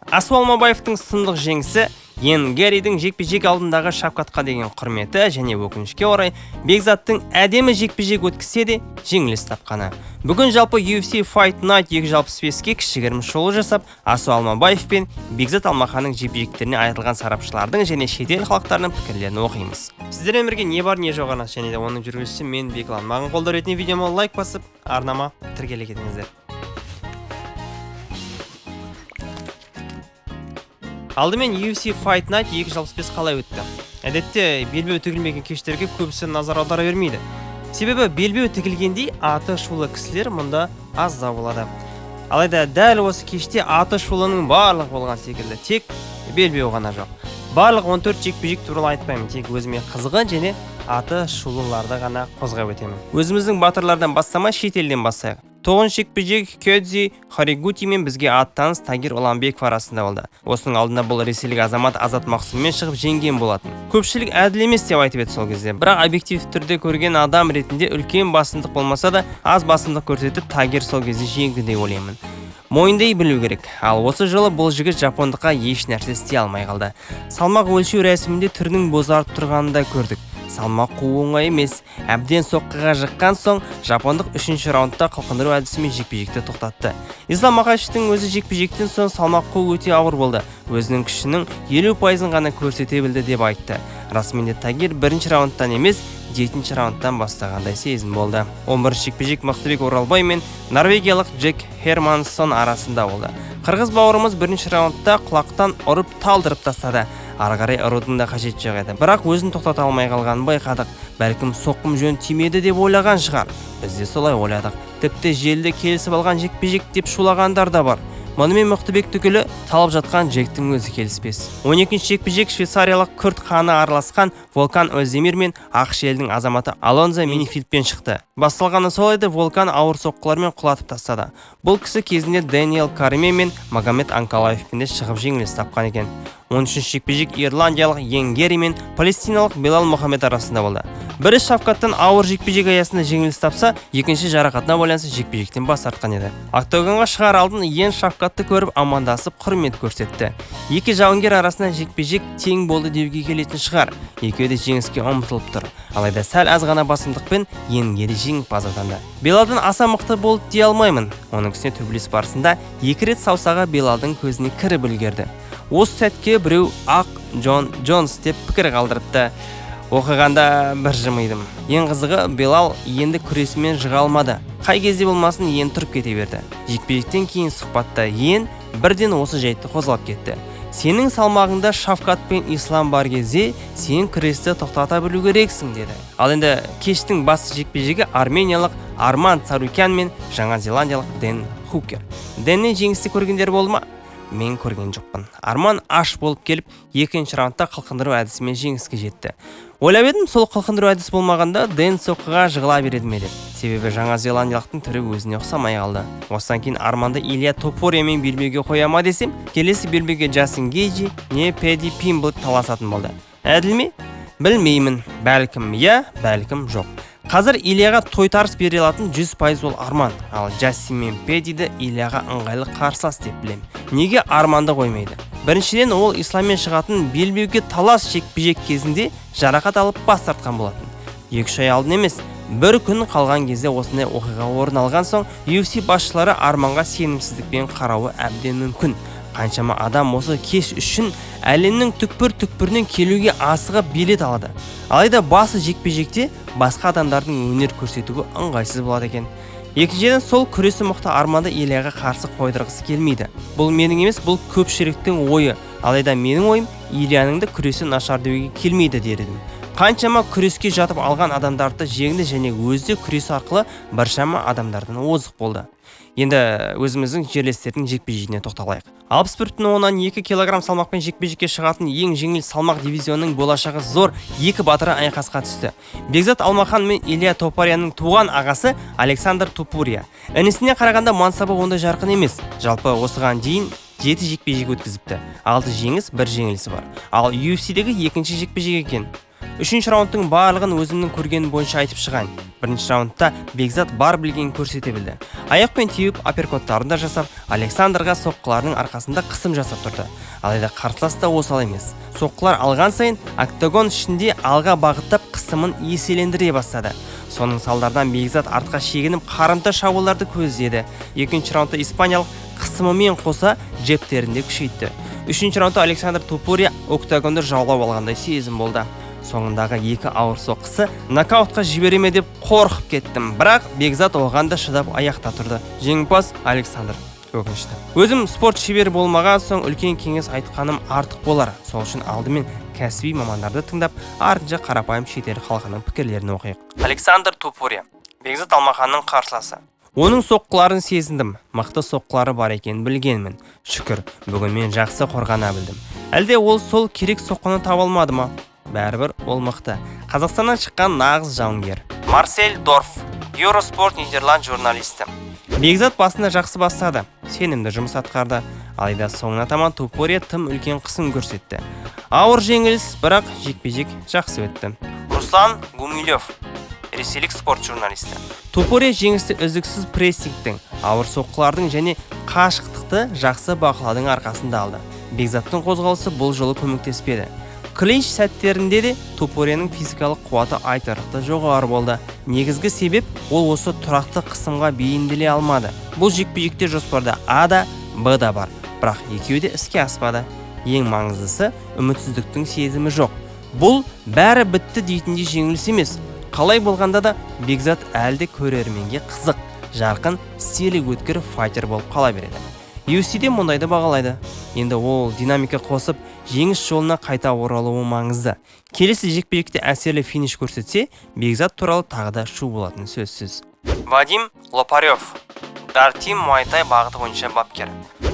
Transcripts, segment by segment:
Асу Алмабаевтың сұмдық жеңісі, Йен Гэридің жекпе-жек алдындағы Шавкатқа деген құрметі және өкінішке орай Бекзаттың әдемі жекпе-жек өткізсе де жеңіліс тапқаны. Бүгін жалпы UFC Fight Night 265-ке кішігірім шолу жасап, Асу Алмабаев пен Бекзат Алмаханның жекпе-жектеріне айтылған сарапшылардың және шетел халықтарының пікірлерін оқимыз. Сіздермен бірге не бар не жоқ арнасы және де оның жүргізушісі мен Беклан. Маған қолдау ретінде видеома лайк басып, арнама тіркеле кетіңіздер. Алдымен UFC Fight Night 265 қалай өтті? Әдетте белбеу тігілмеген кештерге көбісі назар аудара бермейді. Себебі белбеу тігілгендей аты шулы кісілер мұнда аздау болады. Алайда дәл осы кеште аты шулының барлық болған секілді, тек белбеу ғана жоқ. Барлық 14 жекпе-жек туралы айтпаймын, тек өзіме қызған және аты шулыларды ғана қозғап өтемін. Өзіміздің батырлардан бастамай шетелден бастайық. 9 жекпе-жек Кёдзи Харигутимен бізге аттаныс Тагир Уламбеков арасында болды. Осының алдында бұл ресейлік азамат Азат Мақсуммен шығып жеңген болатын. Көпшілік әділ емес деп айтып еді сол кезде. Бірақ объектив түрде көрген адам ретінде үлкен басымдық болмаса да, аз басымдық көрсетіп Тагир сол кезде жеңді деп ойлаймын. Мойындай білу керек. Ал осы жылы бұл жігіт жапондыққа еш нәрсе істей алмай қалды. Салмақ өлшеу рәсімінде түрінің бозарып тұрғанын да көрдік. Салмақ қуу оңай емес. Әбден соққыға жыққан соң, жапондық 3-ші раундта қылқындыру әдісімен жекпе-жекті тоқтатты. Ислам Мақашевтың өзі жекпе-жектен соң салмақ қуу өте ауыр болды. Өзінің күшінің 50%-ын ғана көрсете білді деп айтты. Расымен де Тагир 1-ші раундтан емес, 7-ші раундтан бастағандай сезім болды. 11-ші жекпе-жек Мықтыбек Оралбай мен норвегиялық Джек Хермансон арасында болды. Қырғыз бауырымыз 1-ші раундта құлақтан ұрып талдырып тастады. Ары қарай ұрудың да қажет жоқ еді. Бірақ өзін тоқтата алмай қалғанын байқадық. Бәлкім соққым жөн тимеді деп ойлаған шығар. Біз де солай ойладық. Тіпті желді келісіп алған жекпе-жек деп шулағандар да бар. Мұнымен Мықтыбек түгілі талып жатқан Джектің өзі келіспес. 12-ші жекпе-жек швейцариялық күрт қаны араласқан Волкан Оздемир мен ақш елдің азаматы Алонзо Минифилдпен шықты. Басталғаны сол еді, Волкан ауыр соққылармен құлатып тастады. Бұл кісі кезінде Дэниел Кариме мен Магомед Анкалаевпен де шығып жеңіліс тапқан екен. 13-ші жекпе-жек ирландиялық Йен Гэри мен палестиналық Белал Мухаммед арасында болды. Бірі Шавкаттан ауыр жекпе-жек аясында жеңіліс тапса, екінші жарақатына байланысты жекпе-жектен бас тартқан еді. Октагонға шығар алдын Йен Шавкатты көріп амандасып құрмет көрсетті. Екі жауынгер арасында жекпе-жек тең болды деуге келетін шығар. Екеуі де жеңіске ұмтылып тұр. Алайда сәл аз ғана басымдықпен Йен Гэри жеңімпаз атанды. Белалдан аса мықты болды дей алмаймын. Оның үстіне төбелес барысында 2 рет саусағы Белалдың көзіне кіріп үлгерді. Осы сәтке біреу ақ Джонс деп пікір қалдырыпты. Оқығанда бір жымыйдым. Ең қызығы, Белал енді күресімен жыға алмады. Қай кезде болмасын Йен тұрып кете берді. Жекпе-жектен кейін сұхбатта Йен бірден осы жайтты қозғап кетті. Сенің салмағыңда Шавкат пен Ислам бар кезде сен күресті тоқтата білу керексің деді. Ал енді кештің басты жекпе-жегі армениялық Арман Царукян мен жаңа зеландиялық Дэн Хукер. Дэннен жеңісті көргендер болды ма? Мен көрген жоқпын. Арман аш болып келіп, 2-ші раундта қылқындыру әдісімен жеңіске жетті. Ойлап едім, сол қылқындыру әдіс болмағанда Дэн соққыға жығыла береді ме деп. Себебі жаңа зеландиялықтың түрі өзіне ұқсамай қалды. Осыдан кейін Арманды Илья Топориямен белбеуге қояма десем, келесі белбеуге Джастин Гейджи не Пэдди Пимбл таласатын болды. Әділ ме? Білмеймін. Бәлкім иә, бәлкім жоқ. Қазір Ильяға тойтарыс бере алатын 100% ол Арман, ал Джастин мен Пэддиді Ильяға ыңғайлы қарсылас деп білем. Неге Арманды қоймайды? Біріншіден, ол Исламмен шығатын белбеуге талас жекпе-жек кезінде жарақат алып бас тартқан болатын. 2-3 ай алдын емес, бір күн қалған кезде осындай оқиға орын алған соң, UFC басшылары Арманға сенімсіздікпен қарауы әбден мүмкін. Қаншама адам осы кеш үшін әлемнің түкпір-түкпірінен келуге асығып билет алады. Алайда басы жекпе-жекте басқа адамдардың өнер көрсетуге ыңғайсыз болады екен. Екіншіден, сол күресі мықты Арманды Ильяға қарсы қойдырғысы келмейді. Бұл менің емес, бұл көпшіліктің ойы. Алайда менің ойым, Ильяның да күресі нашар деуге келмейді дер едім. Қаншама күреске жатып алған адамдарды жеңді және өзі күресі арқылы біршама адамдардан озық болды. Енді өзіміздің жерлестердің жекпе-жегіне тоқталайық. 61,2 кг салмақпен жекпе-жекке шығатын ең жеңіл салмақ дивизионының болашағы зор екі батыры айқасқа түсті. Бекзат Алмахан мен Илья Топарияның туған ағасы Александр Топурия. Інісіне қарағанда мансабы ондай жарқын емес. Жалпы осыған дейін 7 жекпе-жек өткізіпті. 6 жеңіс, 1 жеңілісі бар. Ал UFC-дегі екінші жекпе-жек екен. 3-ші раундтың барлығын өзімнің көргенім бойынша айтып шығайын. Бірінші раундта Бекзат бар білгенін көрсете білді. Аяқпен теуіп апперкоттарын да жасап, Александрға соққыларының арқасында қысым жасап тұрды. Алайда қарсылас та осал емес. Соққылар алған сайын октагон ішінде алға бағыттап қысымын еселендіре бастады. Соның салдарынан Бекзат артқа шегініп қарымта шабуылдарды көздеді. Екінші раундта испаниялық қысымымен қоса джептерінде күшейтті. Үшінші раундта Александр Топурия октагонды жаулап алғандай сезім болды. Соңындағы екі ауыр соққысы нокаутқа жібере ме деп қорқып кеттім, бірақ Бекзат оған да шыдап аяқта тұрды. Жеңімпаз Александр. Өкінішті. Өзім спорт шебері болмаған соң үлкен кеңес айтқаным артық болар. Сол үшін алдымен кәсіби мамандарды тыңдап, артынша қарапайым шетел халқының пікірлерін оқиық. Александр Топурия. Бекзат Алмаханның қарсыласы. Оның соққыларын сезіндім. Мықты соққылары бар екенін білгенмін. Шүкір, бүгін мен жақсы қорғана білдім. Әлде ол сол керек соққыны таба алмады ма? Бәрібір ол мықты. Қазақстаннан шыққан нағыз жауынгер. Марсель Дорф, Eurosport Нидерланд журналисті. Бекзат басында жақсы бастады, сенімді жұмыс атқарды. Алайда соңына таман Топурия тым үлкен қысым көрсетті. Ауыр жеңіліс, бірақ жекпе-жек жақсы өтті. Руслан Гумилев, ресейлік спорт журналисті. Топурия жеңісті үздіксіз прессингтің, ауыр соққылардың және қашықтықты жақсы бақыладың арқасында алды. Бекзаттың қозғалысы бұл жолы көмектеспеді. Клинч сәттерінде де Топурияның физикалық қуаты айтарлықтай жоғары болды. Негізгі себеп ол осы тұрақты қысымға бейімделе алмады. Бұл жекпе-жекте жоспарда А да, Б да бар, бірақ екеуі де іске аспады. Ең маңыздысы үмітсіздіктің сезімі жоқ. Бұл бәрі бітті дейтіндей жеңіліс емес. Қалай болғанда да Бекзат әлде көрерменге қызық, жарқын, стилі өткір файтер болып қала береді. UFC-де мұндайды бағалайды. Енді ол динамика қосып, жеңіс жолына қайта оралуы маңызды. Келесі жекпе-жекте әсерлі финиш көрсетсе, Бекзат туралы тағы да шу болатын сөзсіз. Вадим Лопарев, Дартим Муайтай бағыты бойынша бапкер.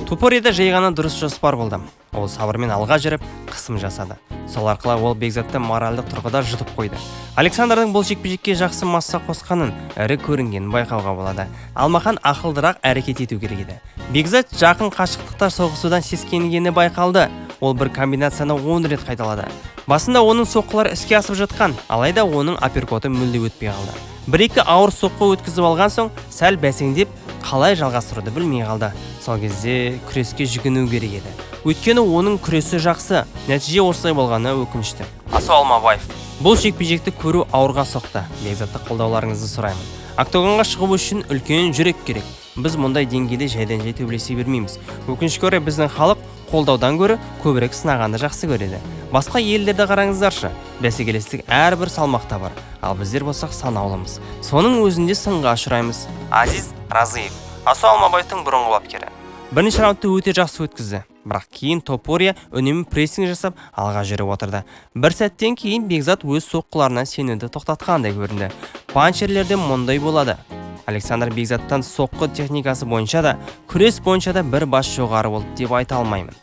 Топурияда жайғаны дұрыс жоспар болды. Ол сабырмен алға жүріп, қысым жасады. Сол арқылы ол Бекзатты моральдық тұрғыда жұтып қойды. Александрдың бұл жекпе-жекке жақсы масса қосқанын ірі көрінгенін байқауға болады. Алмахан ақылдырақ әрекет ету керек еді. Бекзат жақын қашықтықта соғысудан сескенгені байқалды. Ол бір комбинацияны 10 рет қайталады. Басында оның соққылары іске асып жатқан, алайда оның апперкоты мүлде өтпей қалды. Бір-екі ауыр соққы өткізіп алған соң, сәл бәсеңдеп, қалай жалғастыруды білмей қалды. Сол кезде күреске жүгіну керек еді. Өйткені оның күресі жақсы, нәтиже осылай болғаны өкінішті. Асу Алмабаев. Бұл жекпе-жекті көру ауырға соқты. Бекзатты қолдауларыңызды сұраймын. Октагонға шығу үшін үлкен жүрек керек. Біз мұндай деңгейде жайдан-жай төбелесе бермейміз. Өкінішке орай біздің халық қолдаудан гөрі көбірек сынағанды жақсы көреді. Басқа елдерді қараңыздаршы. Бәсекелестік әрбір салмақта бар. Ал біздер болсақ санаулымыз. Соның өзінде сынға ұшыраймыз. Азиз Разыев. Асу Алмабаевтың бұрынғы бапкері. Бірінші раундты өте жақсы өткізді. Бірақ кейін Топурия үнемі прессинг жасап алға жүріп отырды. Бір сәттен кейін Бекзат өз соққыларына сенуді тоқтатқандай көрінді. Панчерлерде мұндай болады. Александр Бекзаттан соққы техникасы бойынша да, күрес бойынша да бір бас жоғары болды деп айта алмаймын.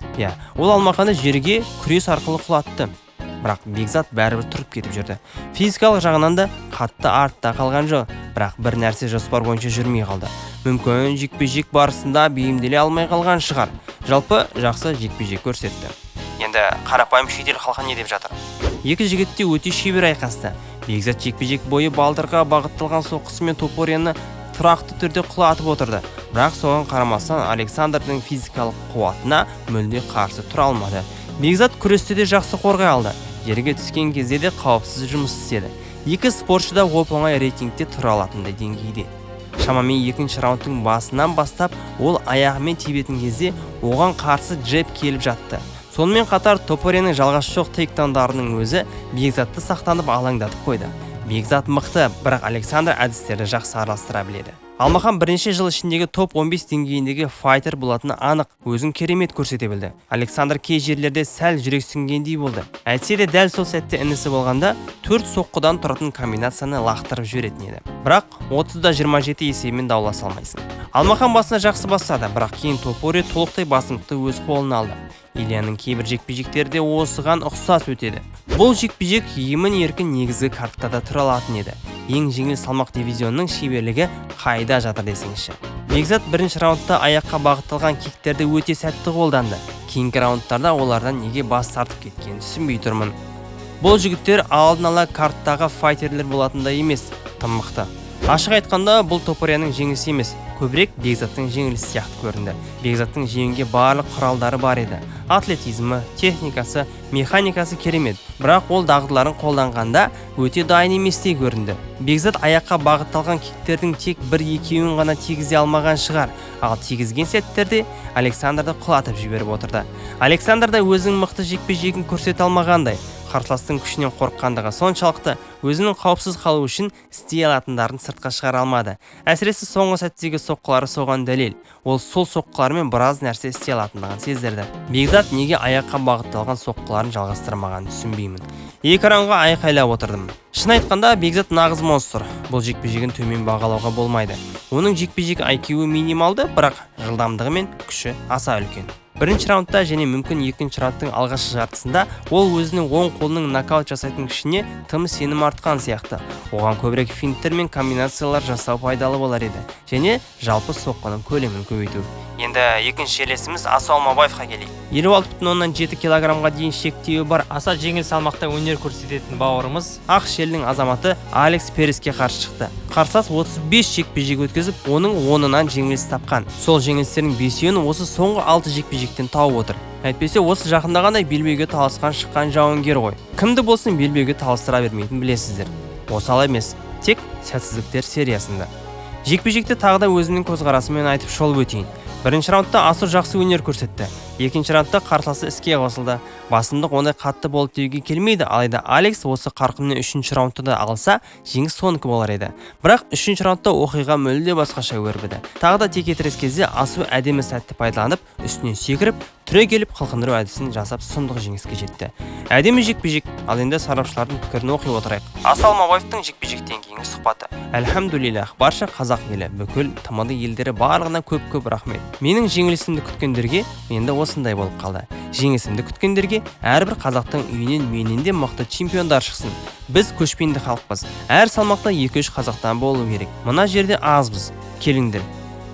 Ол Алмаханды жерге күрес арқылы құлатты. Бірақ Бекзат бәрібір тұрып кетіп жүрді. Физикалық жағынан да қатты артта қалған жоқ, бірақ бір нәрсе жоспар бойынша жүрмей қалды. Мүмкін жекпе-жек барысында бейімделе алмай қалған шығар. Жалпы жақсы жекпе-жек көрсетті. Енді қарапайым шетел халқы не деп жатыр? Екі жігітте өте шебер айқасты. Бекзат жекпе-жек бойы балдырға бағытталған соққысымен Топурияны тұрақты түрде құлатып отырды. Бірақ соған қарамастан Александрдың физикалық қуатына мүлде қарсы тұра алмады. Бекзат күресте де жақсы қорғай алды. Жерге түскен кезде де қауіпсіз жұмыс істеді. Екі спортшы да оп-оңай рейтингте тұра алатындай деңгейде. Шамамен екінші раундтың басынан бастап ол аяғымен тебетін кезде оған қарсы джеб келіп жатты. Сонымен қатар Топурияның жалғасы жоқ тейктаундарының өзі Бекзатты сақтанып алаңдатып қойды. Бекзат мықты, бірақ Александр әдістерді жақсы араластыра біледі. Алмахан бірнеше жыл ішіндегі топ 15 деңгейіндегі файтер болатыны анық, өзін керемет көрсете білді. Александр кей жерлерде сәл жүрексінгендей болды. Әйтсе де дәл сол сәтте інісі болғанда 4 соққыдан тұратын комбинацияны лақтырып жіберетін еді. Бірақ 30-27 есебімен дауласа алмайсың. Алмахан басына жақсы бастады, бірақ кейін Топурия толықтай басымдықты өз қолына алды. Ильяның кейбір жекпе-жектерде осыған ұқсас өтеді. Бұл жекпе-жек емін-еркін негізгі картада тұра алатын еді. Ең жеңіл салмақ дивизионның шеберлігі қайда жатыр десеңізші. Бекзат бірінші раундта аяққа бағытталған киктерді өте сәтті қолданды. Кейінгі раундтарда олардан неге бас тартып кеткенін түсінбей тұрмын. Бұл жігіттер алдын ала карттағы файтерлер болатындай емес. тым мықты. Ашық айтқанда бұл Топурияның жеңісі емес, көбірек Бекзаттың жеңілісі сияқты көрінді. Бекзаттың жеңуге барлық құралдары бар еді. Атлетизмі, техникасы, механикасы керемет, бірақ ол дағдыларын қолданғанда өте дайын еместей көрінді. Бекзат аяққа бағытталған киктердің тек 1-2-ін ғана тигізе алмаған шығар, ал тигізген сәттерде Александрды құлатып жіберіп отырды. Александр да өзінің мықты жекпе-жегін көрсете алмағандай, қарсыластың күшінен қорыққандығы соншалықты өзінің қауіпсіз қалу үшін істей алатындарын сыртқа шығара алмады. Әсіресе соңғы сәттегі соққылары соған дәлел. Ол сол соққылармен біраз нәрсе істей алатындығын сездірді. Бекзат неге аяққа бағытталған соққыларын жалғастырмағанын түсінбеймін. Экранға айқайлап отырдым. Шын айтқанда Бекзат нағыз монстр. Бұл жекпе-жегін төмен бағалауға болмайды. Оның жекпе-жек IQ-і минималды, бірақ жылдамдығы мен күші аса үлкен. Бірінші раундта және мүмкін екінші раундтың алғашқы жартысында ол өзінің оң қолының нокаут жасайтын күшіне тым сенім артқан сияқты. Оған көбірек финттер мен комбинациялар жасау пайдалы болар еді, және жалпы соққының көлемін көбейту. Енді екінші жерлесіміз Асу Алмабаевқа келейік. 56,7 килограммға дейін шектеуі бар аса жеңіл салмақта өнер көрсететін бауырымыз ақ шелдің азаматы Алекс Переске қарсы шықты. Қарсылас 35 жекпе-жек өткізіп, оның 10-ынан жеңіліс тапқан. Сол жеңілістердің 5-ін осы соңғы 6 жекпе-жектен тауып отыр. Әйтпесе осы жақында ғана белбеуге таласқан шыққан жауынгер ғой. Кімді болсын белбеуге таластыра бермейтін білесіздер. Осал емес, тек сәтсіздіктер сериясында. Жекпе-жекте тағы да өзінің көзқарасымен айтып шолып өтейін. Бірінші раундта Асу жақсы өнер көрсетті. Екінші раундта қарсыласы іске қосылды. Басымдық ондай қатты болып деуге келмейді, алайда Алекс осы қарқынмен үшінші раундты да алса, жеңіс соныкі болар еді. Бірақ үшінші раундта оқиға мүлде басқаша өрбіді. Тағы да текетірес кезде Асу әдемі сәтті пайдаланып, үстінен секіріп, түре келіп қылқындыру әдісін жасап сұмдық жеңіске жетті. Әдемі жекпе-жек, ал енді сарапшылардың пікірін оқи отырайық. Асу Алмабаевтың жекпе-жектен кейінгі сұхбаты. Әлхамдулиллах, барша қазақ елі, бүкіл тмд елдері барлығына көп рахмет. Менің жеңілісімді күткендерге енді осындай болып қалды. Жеңісімді күткендерге әрбір қазақтың үйінен менен де мықты чемпиондар шықсын. Біз көшпенді халықпыз. Әр салмақта 2-3 қазақтан болу керек. Мына жерде азбыз. Келіңдер,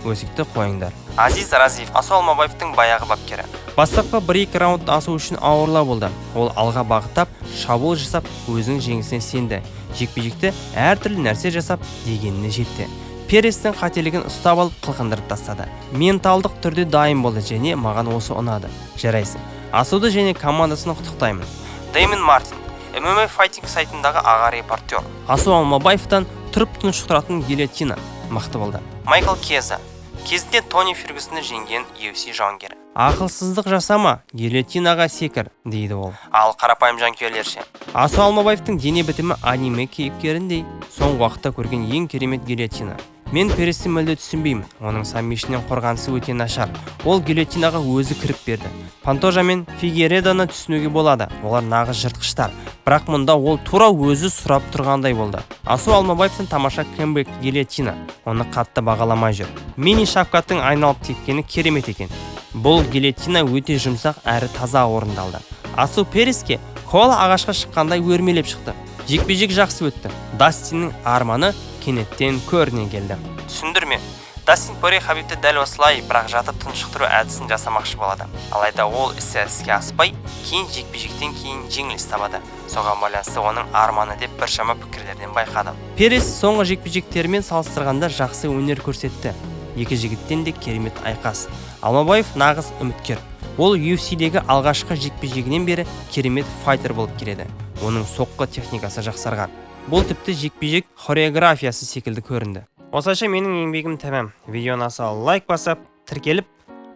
өсекті қойыңдар. Азиз Разиев, Асу Алмабаевтың баяғы бапкері. Бастапқы 1-2 раунд Асу үшін ауырлау болды. Ол алға бағыттап, шабуыл жасап, өзінің жеңісіне сенді. Жекпе-жекте әртүрлі нәрсе жасап, дегеніне жетті. Перестің қателігін ұстап алып қылқындырып тастады. Менталдық түрде дайын болды және маған осы ұнады. Жарайсың. Асуды және командасын құттықтаймын. Дэймон Мартин, MMA Fighting сайтындағы аға репортер. Асу Алмабаевтан тұрып тұншықтыратын гильотина мықты болды. Майкл Кеза, кезінде Тони Фергюсонды жеңген UFC жауынгері. Ақылсыздық жасама, гильотинаға секір, дейді ол. Ал қарапайым жанкүйерлерше. Асу Алмабаевтың дене бітімі аниме кейіпкеріндей. Соңғы уақытта көрген ең керемет гильотина. Мен Пересті мүлде түсінбеймін. Оның саммишінен қорғанысы өте нашар. Ол гильотинаға өзі кіріп берді. Пантожа мен Фигередоны түсінуге болады. Олар нағыз жыртқыштар. Бірақ мұнда ол тура өзі сұрап тұрғандай болды. Асу Алмабаевтың тамаша кэмбэк гильотина. Оны қатты бағаламай жүр. Мини шапкаттың айналып теккені керемет екен. Бұл гильотина өте жұмсақ әрі таза орындалды. Асу Переске коала ағашқа шыққандай өрмелеп шықты. Жекпе-жек жақсы өтті. Дастиннің арманы кенеттен көріне келді. Түсіндірме. Дастин Пори Хабибті дәл осылай, бірақ жатып тұншықтыру әдісін жасамақшы болады. Алайда ол іске аспай, кейін жекпе-жектен кейін жеңіліс табады. Соған байланысты оның арманы деп біршама пікірлерден байқадым. Перес соңғы жекпе-жектерімен салыстырғанда жақсы өнер көрсетті. Екі жігіттен де керемет айқас. Алмабаев нағыз үміткер. Ол UFC-дегі алғашқы жекпе-жегінен бері керемет файтер болып келеді. Оның соққы техникасы жақсарған. Бұл тіпті жекпе-жек хореографиясы секілді көрінді. Осылайша менің еңбегім тәмам. Видеоны аса лайк басып, тіркеліп,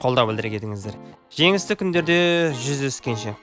қолдау білдіре кетіңіздер. Жеңісті күндерде жүздескенше.